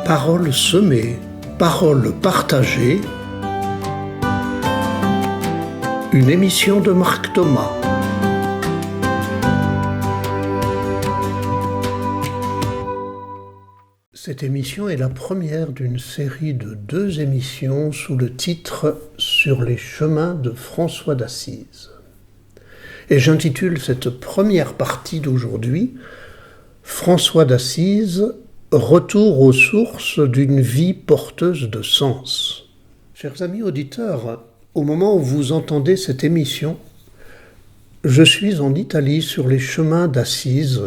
Paroles semées, paroles partagées. Une émission de Marc Thomas. Cette émission est la première d'une série de 2 émissions sous le titre « Sur les chemins de François d'Assise ». Et j'intitule cette première partie d'aujourd'hui « François d'Assise, retour aux sources d'une vie porteuse de sens ». Chers amis auditeurs, au moment où vous entendez cette émission, je suis en Italie sur les chemins d'Assise,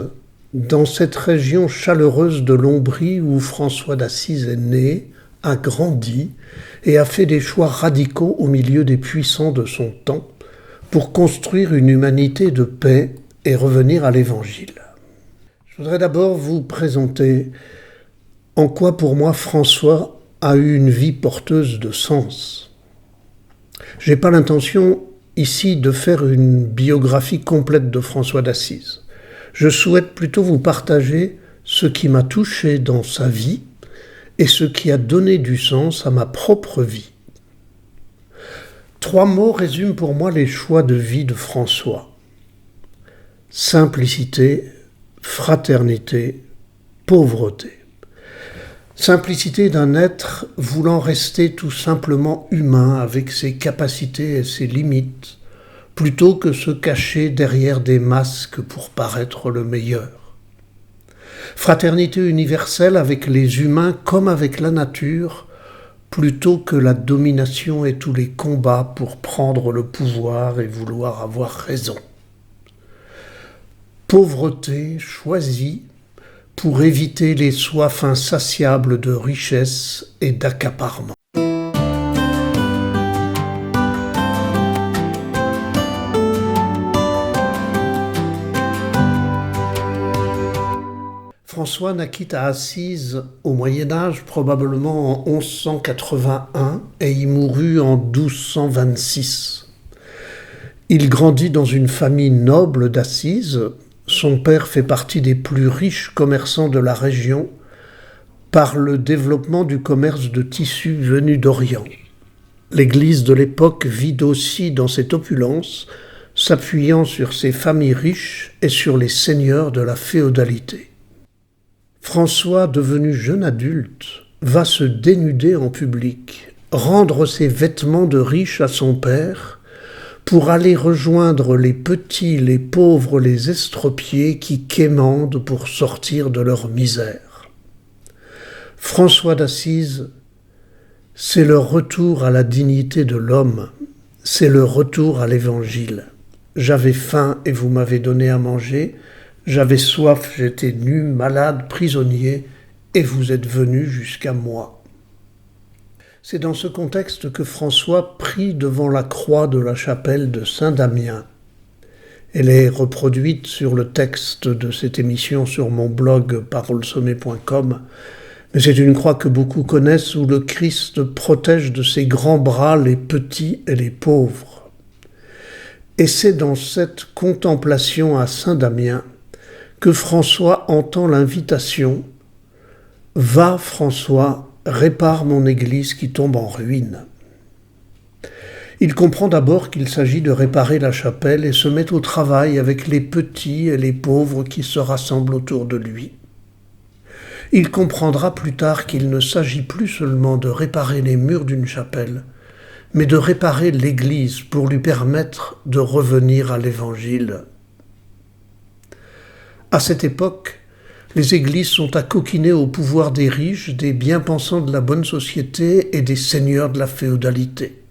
dans cette région chaleureuse de l'Ombrie où François d'Assise est né, a grandi et a fait des choix radicaux au milieu des puissants de son temps pour construire une humanité de paix et revenir à l'Évangile. Je voudrais d'abord vous présenter en quoi pour moi François a eu une vie porteuse de sens. Je n'ai pas l'intention ici de faire une biographie complète de François d'Assise. Je souhaite plutôt vous partager ce qui m'a touché dans sa vie et ce qui a donné du sens à ma propre vie. 3 mots résument pour moi les choix de vie de François. Simplicité, fraternité, pauvreté. Simplicité d'un être voulant rester tout simplement humain avec ses capacités et ses limites, plutôt que se cacher derrière des masques pour paraître le meilleur. Fraternité universelle avec les humains comme avec la nature, plutôt que la domination et tous les combats pour prendre le pouvoir et vouloir avoir raison. Pauvreté choisie pour éviter les soifs insatiables de richesse et d'accaparement. François naquit à Assise au Moyen-Âge, probablement en 1181, et y mourut en 1226. Il grandit dans une famille noble d'Assise. Son père fait partie des plus riches commerçants de la région par le développement du commerce de tissus venus d'Orient. L'Église de l'époque vit aussi dans cette opulence, s'appuyant sur ses familles riches et sur les seigneurs de la féodalité. François, devenu jeune adulte, va se dénuder en public, rendre ses vêtements de riche à son père, pour aller rejoindre les petits, les pauvres, les estropiés qui quémandent pour sortir de leur misère. François d'Assise, c'est le retour à la dignité de l'homme, c'est le retour à l'Évangile. J'avais faim et vous m'avez donné à manger, j'avais soif, j'étais nu, malade, prisonnier, et vous êtes venus jusqu'à moi. C'est dans ce contexte que François prie devant la croix de la chapelle de Saint-Damien. Elle est reproduite sur le texte de cette émission sur mon blog parolessemées.com, mais c'est une croix que beaucoup connaissent où le Christ protège de ses grands bras les petits et les pauvres. Et c'est dans cette contemplation à Saint-Damien que François entend l'invitation « Va, François, répare mon église qui tombe en ruine ». Il comprend d'abord qu'il s'agit de réparer la chapelle et se met au travail avec les petits et les pauvres qui se rassemblent autour de lui. Il comprendra plus tard qu'il ne s'agit plus seulement de réparer les murs d'une chapelle, mais de réparer l'église pour lui permettre de revenir à l'Évangile. À cette époque, les églises sont accoquinées au pouvoir des riches, des bien-pensants de la bonne société et des seigneurs de la féodalité.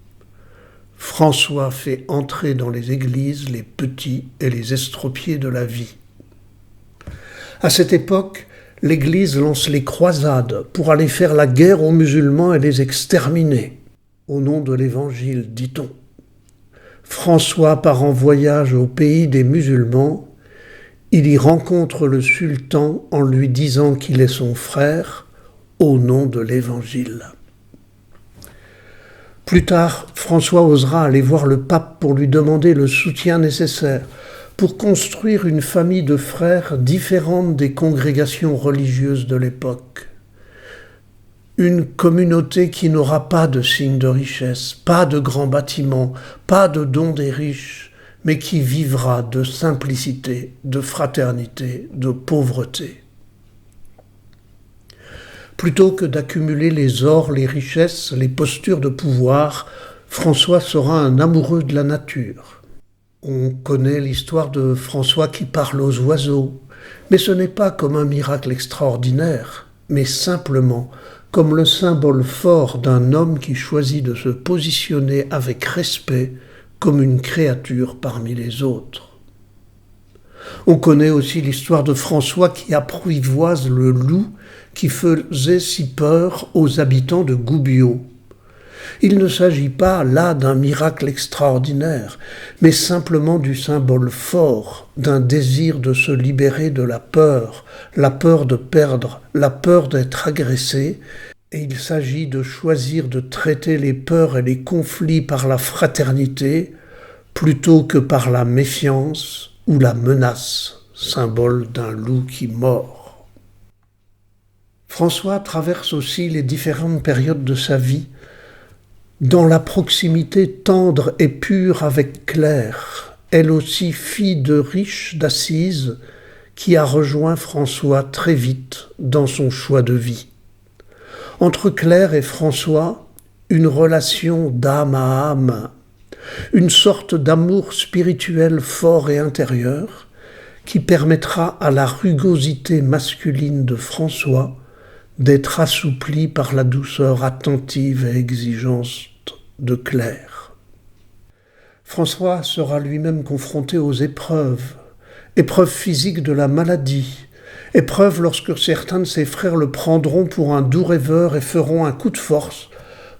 François fait entrer dans les églises les petits et les estropiés de la vie. À cette époque, l'Église lance les croisades pour aller faire la guerre aux musulmans et les exterminer. Au nom de l'Évangile, dit-on. François part en voyage au pays des musulmans. Il y rencontre le sultan en lui disant qu'il est son frère au nom de l'Évangile. Plus tard, François osera aller voir le pape pour lui demander le soutien nécessaire pour construire une famille de frères différente des congrégations religieuses de l'époque. Une communauté qui n'aura pas de signes de richesse, pas de grands bâtiments, pas de dons des riches, mais qui vivra de simplicité, de fraternité, de pauvreté. Plutôt que d'accumuler les ors, les richesses, les postures de pouvoir, François sera un amoureux de la nature. On connaît l'histoire de François qui parle aux oiseaux, mais ce n'est pas comme un miracle extraordinaire, mais simplement comme le symbole fort d'un homme qui choisit de se positionner avec respect comme une créature parmi les autres. On connaît aussi l'histoire de François qui apprivoise le loup qui faisait si peur aux habitants de Goubiot. Il ne s'agit pas là d'un miracle extraordinaire, mais simplement du symbole fort d'un désir de se libérer de la peur de perdre, la peur d'être agressé, et il s'agit de choisir de traiter les peurs et les conflits par la fraternité plutôt que par la méfiance ou la menace, symbole d'un loup qui mord. François traverse aussi les différentes périodes de sa vie dans la proximité tendre et pure avec Claire, elle aussi fille de riche d'Assise, qui a rejoint François très vite dans son choix de vie. Entre Claire et François, une relation d'âme à âme, une sorte d'amour spirituel fort et intérieur qui permettra à la rugosité masculine de François d'être assouplie par la douceur attentive et exigeante de Claire. François sera lui-même confronté aux épreuves physiques de la maladie, épreuves lorsque certains de ses frères le prendront pour un doux rêveur et feront un coup de force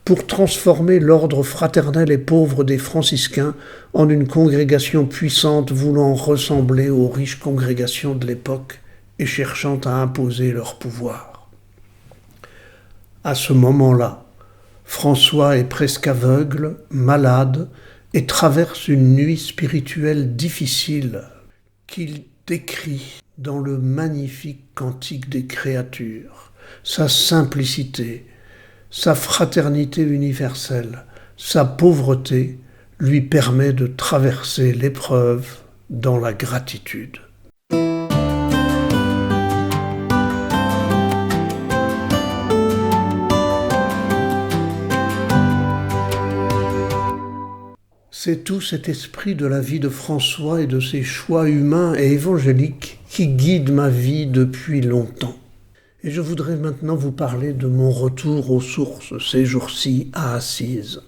pour transformer l'ordre fraternel et pauvre des franciscains en une congrégation puissante voulant ressembler aux riches congrégations de l'époque et cherchant à imposer leur pouvoir. À ce moment-là, François est presque aveugle, malade, et traverse une nuit spirituelle difficile qu'il décrit dans le magnifique cantique des créatures, sa simplicité, sa fraternité universelle, sa pauvreté lui permet de traverser l'épreuve dans la gratitude. C'est tout cet esprit de la vie de François et de ses choix humains et évangéliques qui guide ma vie depuis longtemps. Et je voudrais maintenant vous parler de mon retour aux sources ces jours-ci à Assise.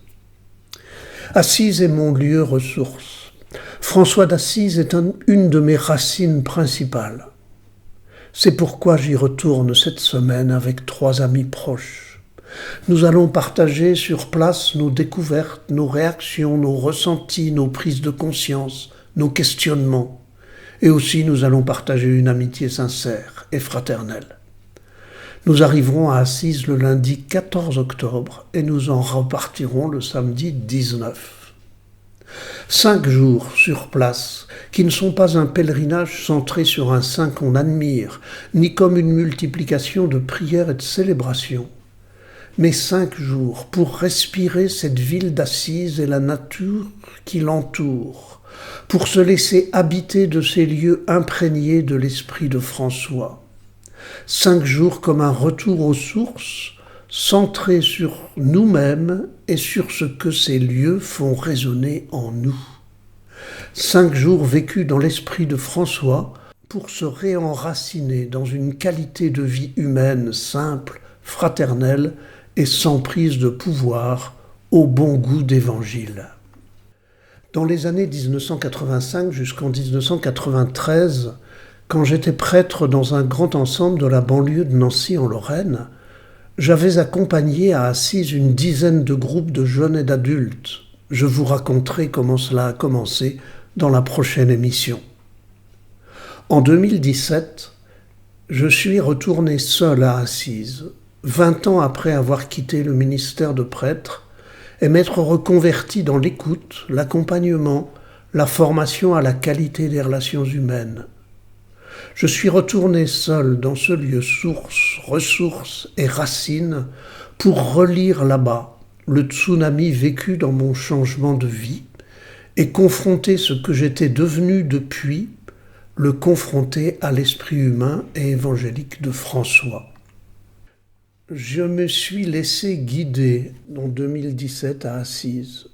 Assise est mon lieu ressource. François d'Assise est une de mes racines principales. C'est pourquoi j'y retourne cette semaine avec 3 amis proches. Nous allons partager sur place nos découvertes, nos réactions, nos ressentis, nos prises de conscience, nos questionnements. Et aussi nous allons partager une amitié sincère et fraternelle. Nous arriverons à Assise le lundi 14 octobre et nous en repartirons le samedi 19. 5 jours sur place, qui ne sont pas un pèlerinage centré sur un saint qu'on admire, ni comme une multiplication de prières et de célébrations, mais 5 jours pour respirer cette ville d'Assise et la nature qui l'entoure, pour se laisser habiter de ces lieux imprégnés de l'esprit de François. 5 jours comme un retour aux sources, centré sur nous-mêmes et sur ce que ces lieux font résonner en nous. 5 jours vécus dans l'esprit de François pour se réenraciner dans une qualité de vie humaine simple, fraternelle et sans prise de pouvoir, au bon goût d'évangile. Dans les années 1985 jusqu'en 1993, quand j'étais prêtre dans un grand ensemble de la banlieue de Nancy en Lorraine, j'avais accompagné à Assise une dizaine de groupes de jeunes et d'adultes. Je vous raconterai comment cela a commencé dans la prochaine émission. En 2017, je suis retourné seul à Assise, 20 ans après avoir quitté le ministère de prêtre et m'être reconverti dans l'écoute, l'accompagnement, la formation à la qualité des relations humaines. Je suis retourné seul dans ce lieu source, ressource et racine pour relire là-bas le tsunami vécu dans mon changement de vie et confronter ce que j'étais devenu depuis, le confronter à l'esprit humain et évangélique de François. Je me suis laissé guider en 2017 à Assise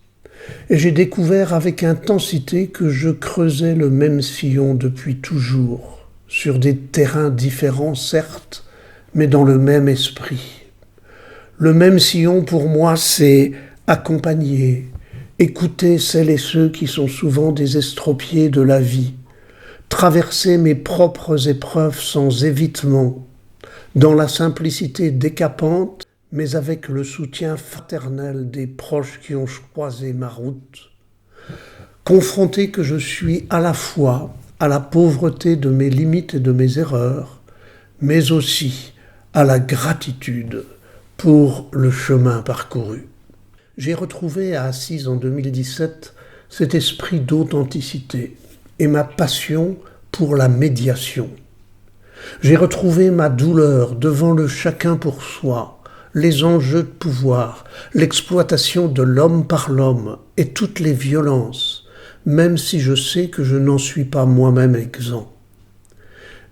et j'ai découvert avec intensité que je creusais le même sillon depuis toujours, sur des terrains différents certes, mais dans le même esprit. Le même sillon pour moi, c'est accompagner, écouter celles et ceux qui sont souvent des estropiés de la vie, traverser mes propres épreuves sans évitement, dans la simplicité décapante, mais avec le soutien fraternel des proches qui ont croisé ma route. Confronté que je suis à la fois à la pauvreté de mes limites et de mes erreurs, mais aussi à la gratitude pour le chemin parcouru. J'ai retrouvé à Assise en 2017 cet esprit d'authenticité et ma passion pour la médiation. J'ai retrouvé ma douleur devant le chacun pour soi, les enjeux de pouvoir, l'exploitation de l'homme par l'homme et toutes les violences, même si je sais que je n'en suis pas moi-même exempt.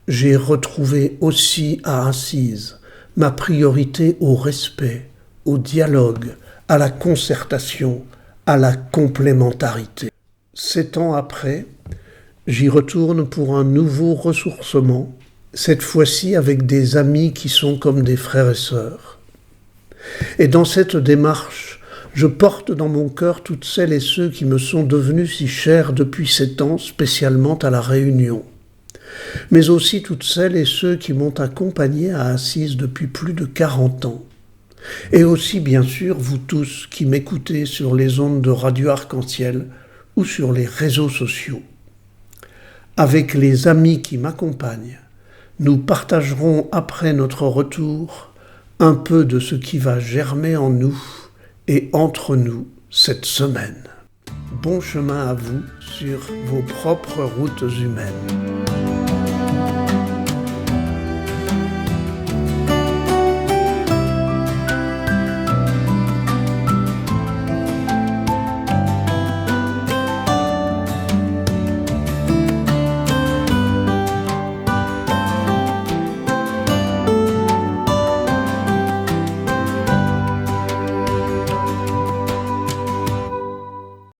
J'ai retrouvé aussi à Assise ma priorité au respect, au dialogue, à la concertation, à la complémentarité. 7 ans après, j'y retourne pour un nouveau ressourcement, cette fois-ci avec des amis qui sont comme des frères et sœurs. Et dans cette démarche, je porte dans mon cœur toutes celles et ceux qui me sont devenus si chers depuis 7 ans, spécialement à La Réunion, mais aussi toutes celles et ceux qui m'ont accompagné à Assise depuis plus de 40 ans. Et aussi, bien sûr, vous tous qui m'écoutez sur les ondes de Radio Arc-en-Ciel ou sur les réseaux sociaux. Avec les amis qui m'accompagnent, nous partagerons après notre retour un peu de ce qui va germer en nous et entre nous cette semaine. Bon chemin à vous sur vos propres routes humaines.